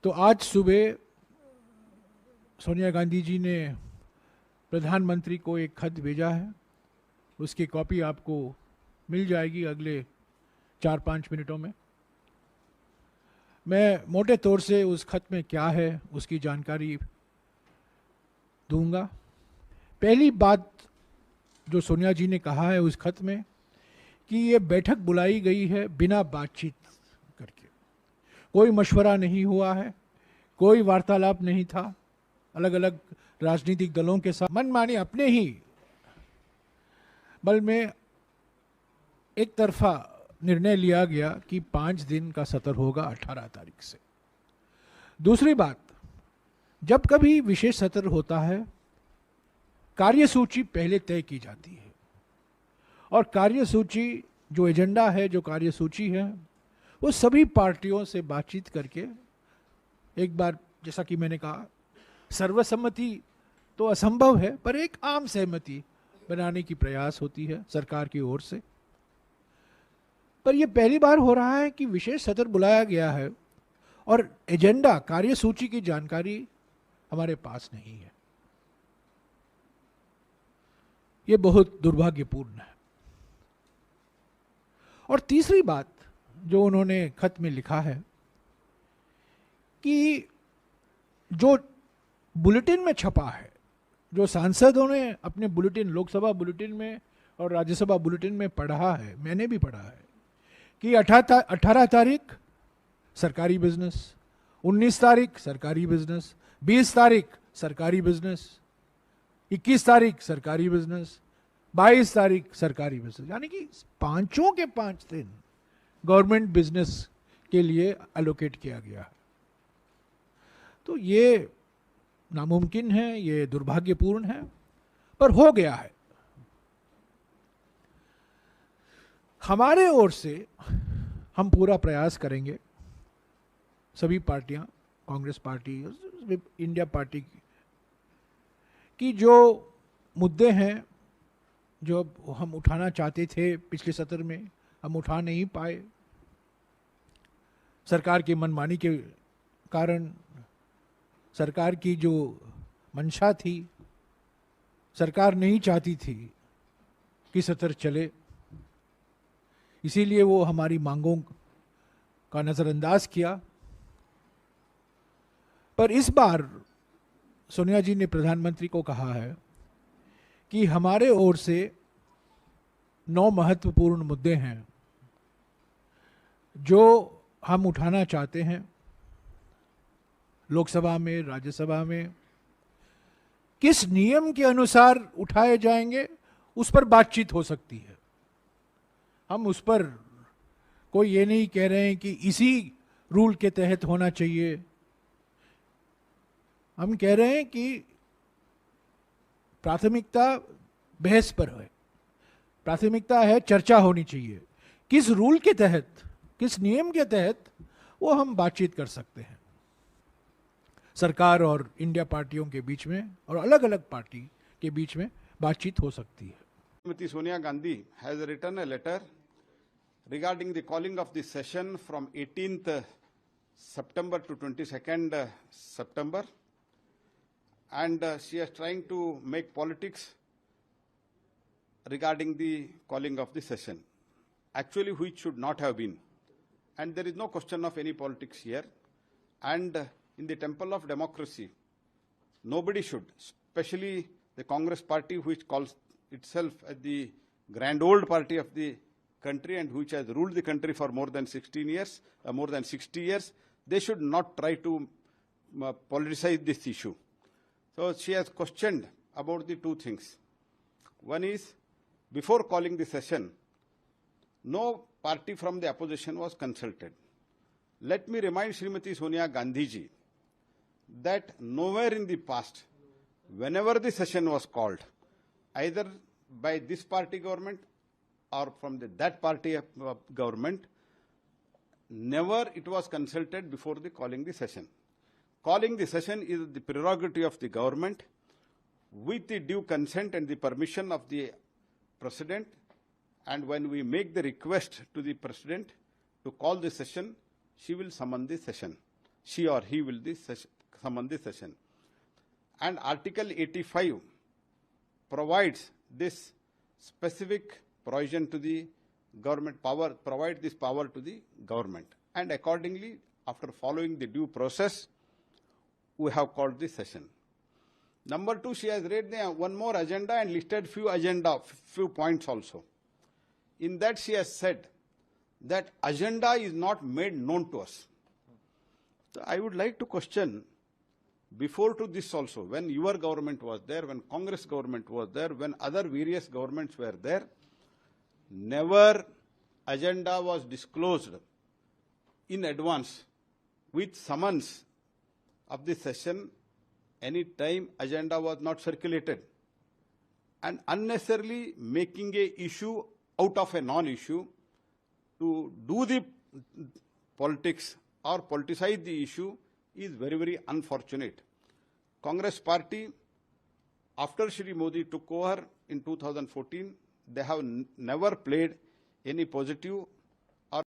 तो आज सुबह सोनिया गांधी जी ने प्रधानमंत्री को एक खत भेजा है। उसकी कॉपी आपको मिल जाएगी अगले 4-5 मिनटों में। मैं मोटे तौर से उस खत में क्या है उसकी जानकारी दूंगा। पहली बात जो सोनिया जी ने कहा है उस खत में कि ये बैठक बुलाई गई है बिना बातचीत करके, कोई मशवरा नहीं हुआ है, कोई वार्तालाप नहीं था अलग अलग राजनीतिक दलों के साथ। मनमानी अपने ही बल में एक तरफा निर्णय लिया गया कि 5 दिन का सत्र होगा 18 तारीख से। दूसरी बात, जब कभी विशेष सत्र होता है कार्यसूची पहले तय की जाती है और कार्यसूची जो एजेंडा है, जो कार्यसूची है, वो सभी पार्टियों से बातचीत करके एक बार, जैसा कि मैंने कहा, सर्वसम्मति तो असंभव है पर एक आम सहमति बनाने की प्रयास होती है सरकार की ओर से। पर यह पहली बार हो रहा है कि विशेष सत्र बुलाया गया है और एजेंडा, कार्यसूची की जानकारी हमारे पास नहीं है। यह बहुत दुर्भाग्यपूर्ण है। और तीसरी बात जो उन्होंने खत में लिखा है कि जो बुलेटिन में छपा है, जो सांसदों ने अपने बुलेटिन, लोकसभा बुलेटिन में और राज्यसभा बुलेटिन में पढ़ा है, मैंने भी पढ़ा है कि 18 तारीख सरकारी बिजनेस, 19 तारीख सरकारी बिजनेस, 20 तारीख सरकारी बिजनेस, 21 तारीख सरकारी बिजनेस, 22 तारीख सरकारी बिजनेस, यानी कि 5 के 5 दिन गवर्नमेंट बिजनेस के लिए एलोकेट किया गया है। तो ये नामुमकिन है, ये दुर्भाग्यपूर्ण है, पर हो गया है। हमारे ओर से हम पूरा प्रयास करेंगे, सभी पार्टियां, कांग्रेस पार्टी, इंडिया पार्टी की जो मुद्दे हैं जो हम उठाना चाहते थे पिछले सत्र में, हम उठा नहीं पाए सरकार की मनमानी के कारण। सरकार की जो मंशा थी, सरकार नहीं चाहती थी कि सत्र चले, इसीलिए वो हमारी मांगों का नज़रअंदाज किया। पर इस बार सोनिया जी ने प्रधानमंत्री को कहा है कि हमारे ओर से 9 महत्वपूर्ण मुद्दे हैं जो हम उठाना चाहते हैं लोकसभा में, राज्यसभा में। किस नियम के अनुसार उठाए जाएंगे उस पर बातचीत हो सकती है। हम उस पर कोई ये नहीं कह रहे हैं कि इसी रूल के तहत होना चाहिए। हम कह रहे हैं कि प्राथमिकता बहस पर है, प्राथमिकता है चर्चा होनी चाहिए। किस रूल के तहत, किस नियम के तहत, वो हम बातचीत कर सकते हैं सरकार और इंडिया पार्टियों के बीच में, और अलग अलग पार्टी के बीच में बातचीत हो सकती है। Srimati Sonia Gandhi has written a letter regarding the calling of the session from 18th September to 22nd September, and she is trying to make politics regarding the calling of the session, actually which should not have been. And there is no question of any politics here. And in the temple of democracy, nobody should, especially the Congress party, which calls itself as the grand old party of the country and which has ruled the country for more than 16 years, more than 60 years, they should not try to politicize this issue. So she has questioned about the two things. One is, before calling the session, no party from the opposition was consulted. Let me remind Srimati Sonia Gandhi ji that nowhere in the past, whenever the session was called, either by this party government or from that party government, never it was consulted before the calling the session. Calling the session is the prerogative of the government with the due consent and the permission of the President, and when we make the request to the President to call the session, she will summon the session. she or he will summon the session. And Article 85 provides this specific provision to the government provides this power to the government. And accordingly, after following the due process, we have called the session. Number two, she has read one more agenda and listed few points also. In that she has said that agenda is not made known to us. So I would like to question, before to this also, when your government was there, when Congress government was there, when other various governments were there, never agenda was disclosed in advance with summons of the session. Any time agenda was not circulated, and unnecessarily making a issue out of a non-issue to do the politics or politicize the issue is very, very unfortunate. Congress party, after Shri Modi took over in 2014, they have never played any positive